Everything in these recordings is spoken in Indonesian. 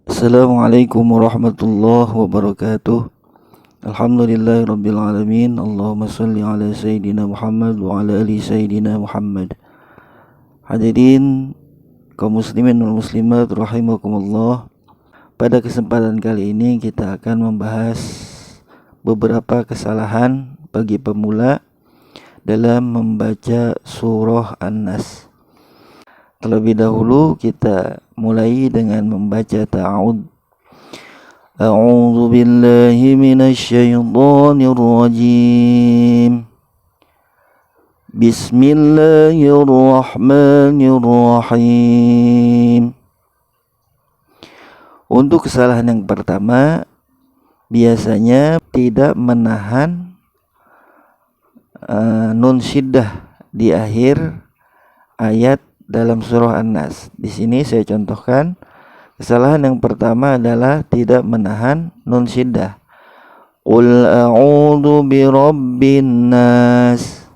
Assalamualaikum warahmatullahi wabarakatuh. Alhamdulillahirabbil alamin. Allahumma shalli ala sayyidina Muhammad wa ala ali sayyidina Muhammad. Hadirin kaum muslimin wal muslimat rahimakumullah. Pada kesempatan kali ini kita akan membahas beberapa kesalahan bagi pemula dalam membaca surah An-Nas. Terlebih dahulu kita mulai dengan membaca ta'awudz. A'udzu billahi minasy syaithanir rajim. Bismillahirrahmanirrahim. Untuk kesalahan yang pertama, biasanya tidak menahan nun syiddah di akhir ayat dalam surah An-Nas. Di sini saya contohkan, kesalahan yang pertama adalah tidak menahan nun syiddah. Qul a'udzu birabbin nas.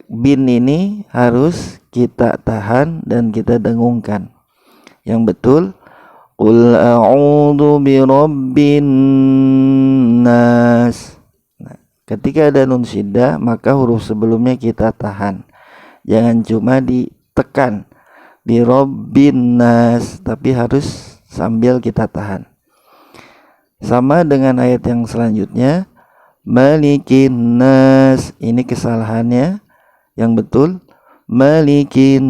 Bin ini harus kita tahan dan kita dengungkan. Yang betul, Qul a'udzu birabbin nas. Ketika ada nun syiddah, maka huruf sebelumnya kita tahan. Jangan cuma ditekan di Rabbin Nas, tapi harus sambil kita tahan. Sama dengan ayat yang selanjutnya, Malikin Nas. Ini kesalahannya. Yang betul, Malikin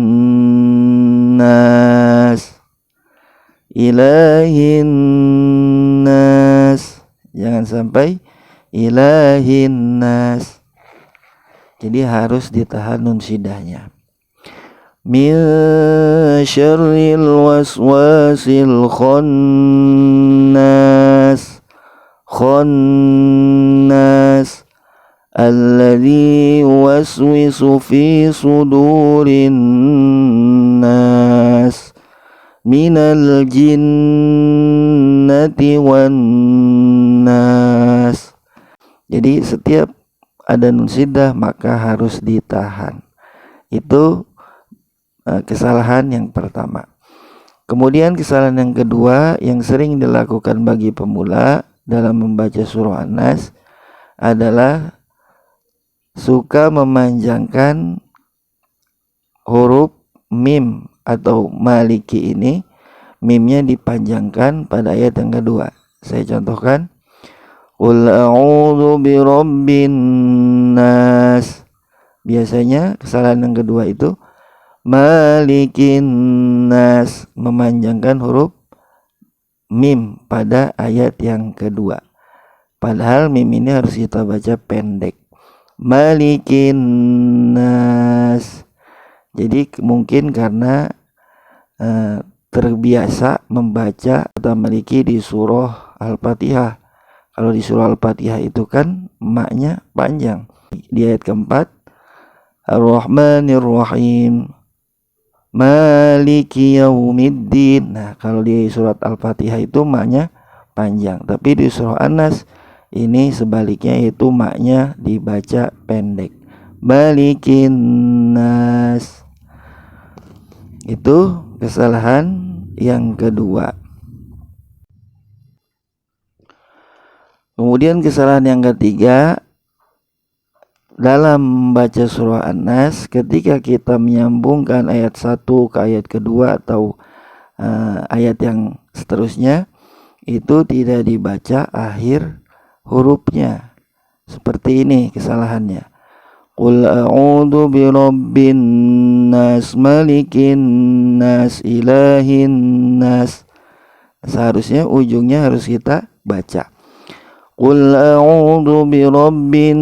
Nas, Ilahin Nas. Jangan sampai Ilahin Nas. Jadi harus ditahan nun syidahnya. Min syarril waswasil khannas. Khannas alladzi yuwaswisu fi sudurin nas minal jinnati wan nas. Jadi setiap ada nun syiddah maka harus ditahan. Itu kesalahan yang pertama. Kemudian kesalahan yang kedua yang sering dilakukan bagi pemula dalam membaca surah An-Nas adalah suka memanjangkan huruf mim atau maliki ini. Mimnya dipanjangkan pada ayat yang kedua. Saya contohkan, Qul a'udzu birabbin nas. Biasanya kesalahan yang kedua itu Malikin nas, memanjangkan huruf mim pada ayat yang kedua. Padahal mim ini harus kita baca pendek. Malikin nas. Jadi mungkin karena terbiasa membaca kata maliki di surah Al-Fatihah. Kalau di surah Al-Fatihah itu kan maknya panjang. Di ayat keempat, Ar-Rahmanir Rahim, Maliki Yaumiddin. Nah, kalau di surat Al-Fatihah itu maknya panjang. Tapi di surah An-Nas ini sebaliknya, itu maknya dibaca pendek. Malikin Nas. Itu kesalahan yang kedua. Kemudian kesalahan yang ketiga dalam membaca surah An-Nas, ketika kita menyambungkan ayat 1 ke ayat kedua atau ayat yang seterusnya, itu tidak dibaca akhir hurufnya. Seperti ini kesalahannya. Qul a'udzu birabbin nas, malikin nas, ilahin nas. Seharusnya ujungnya harus kita baca. Qul a'udzu birabbin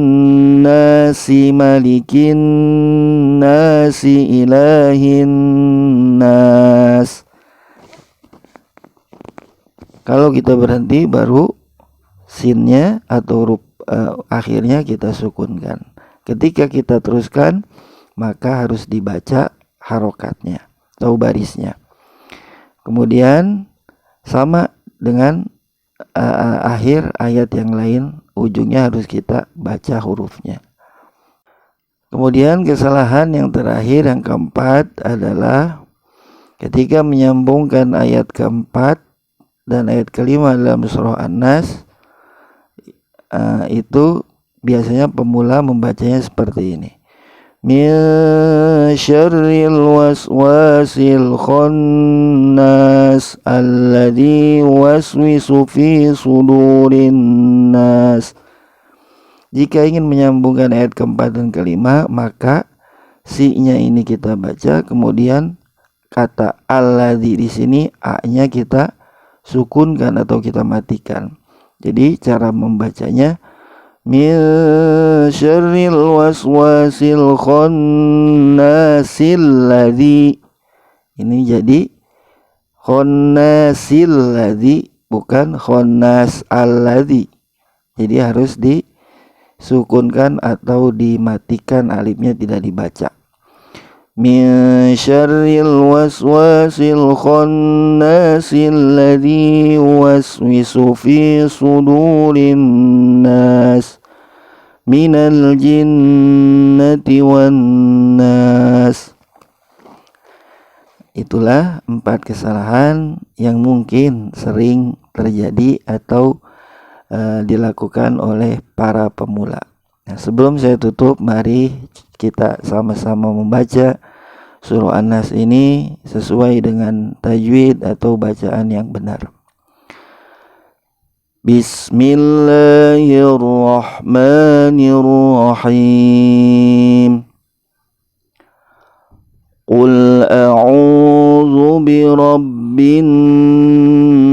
nasi, malikin nasi, ilahin nas. Kalau kita berhenti baru sinnya atau huruf akhirnya kita sukunkan. Ketika kita teruskan maka harus dibaca harokatnya atau barisnya. Kemudian sama dengan akhir ayat yang lain, ujungnya harus kita baca hurufnya. Kemudian kesalahan yang terakhir, yang keempat adalah Ketika menyambungkan ayat keempat dan ayat kelima dalam surah An-Nas, itu biasanya pemula membacanya seperti ini. Min syarril waswasil khannas alladzi waswisu fi sudurin nas. Jika ingin menyambungkan ayat keempat dan kelima, maka si-nya ini kita baca, kemudian kata alladzi di sini a-nya kita sukunkan atau kita matikan. Jadi cara membacanya min syarril waswasil khannasil ladzi. Ini jadi khannasil ladzi, bukan khannas alladzi. Jadi harus disukunkan atau dimatikan, alifnya tidak dibaca. Min syarril waswasil khannasil ladzi waswisu fi sudurin nas minal jinnati wan nas. Itulah 4 kesalahan yang mungkin sering terjadi atau dilakukan oleh para pemula. Nah, sebelum saya tutup, mari kita sama-sama membaca surah An-Nas ini sesuai dengan tajwid atau bacaan yang benar. Bismillahirrahmanirrahim. Qul a'udzu birabbin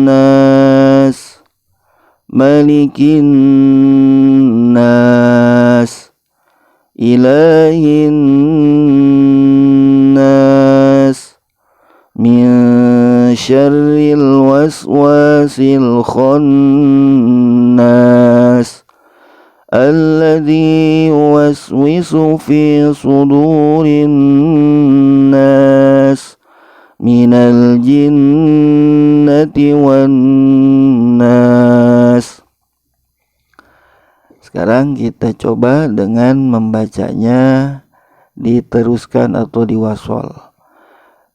nas, malikin nas, ilahin nas, min syarril waswasil khannas alladzi yuwaswisu fi sudurin nas minal jinnati wan nas. Sekarang kita coba dengan membacanya diteruskan atau diwasol.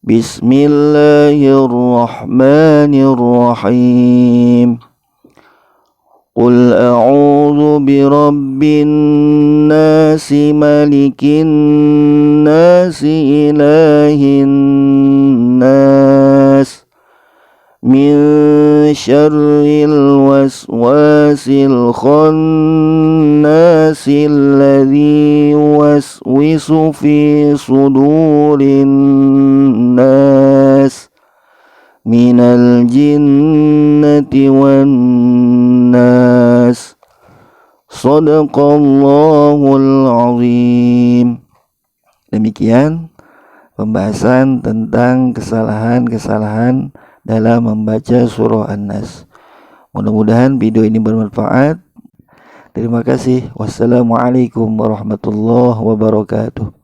Bismillahirrahmanirrahim. Qul a'udzu birabbin nasi, malikin nasi, ilahin nas, min syarril waswasil khannasil ladzi yuwaswisu fi sudurin nas minal jinnati wan nas. Shadaqallahul azim. Demikian pembahasan tentang kesalahan-kesalahan dalam membaca surah An-Nas. Mudah-mudahan video ini bermanfaat. Terima kasih. Wassalamualaikum warahmatullahi wabarakatuh.